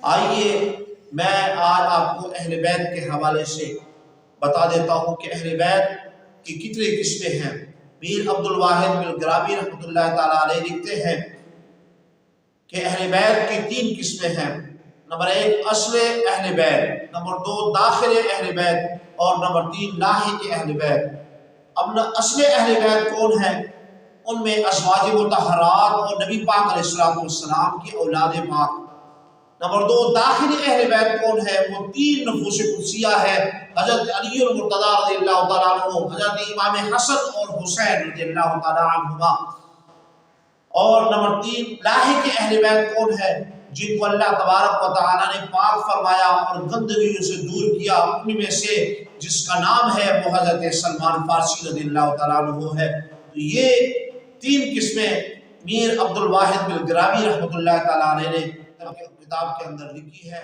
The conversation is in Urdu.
آئیے میں آج آپ کو اہل بیت کے حوالے سے بتا دیتا ہوں کہ اہل بیت کی کتنی قسمیں ہیں۔ میر عبد الواحد بالگرابی رحمۃ اللہ تعالیٰ علیہ لکھتے ہیں کہ اہل بیت کی 3 قسمیں ہیں۔ نمبر 1 اصل اہل بیت، نمبر 2 داخل اہل بیت، اور نمبر 3 لاحق اہل بیت۔ اب اصل اہل بیت کون ہیں؟ ان میں ازواج مطہرات اور نبی پاک علیہ السلام کی اولاد پاک۔ نمبر 2 داخل اہل بیت کون ہے؟ وہ 3 نفوس قدسیہ ہے، حضرت علی المرتضی رضی اللہ تعالیٰ عنہ، حضرت امام حسن اور حسین رضی اللہ تعالیٰ عنہما۔ اور نمبر 3 لاحق اہل بیت کون ہے؟ جن کو اللہ تبارک و تعالیٰ نے پاک فرمایا اور گندگیوں سے دور کیا، ان میں سے جس کا نام ہے وہ حضرت سلمان فارسی رضی اللہ تعالیٰ عنہ ہے۔ تو یہ 3 قسمیں میر عبد الواحد بالگرابی رحمۃ اللہ تعالیٰ علیہ نے کتاب کے اندر لکھی ہے۔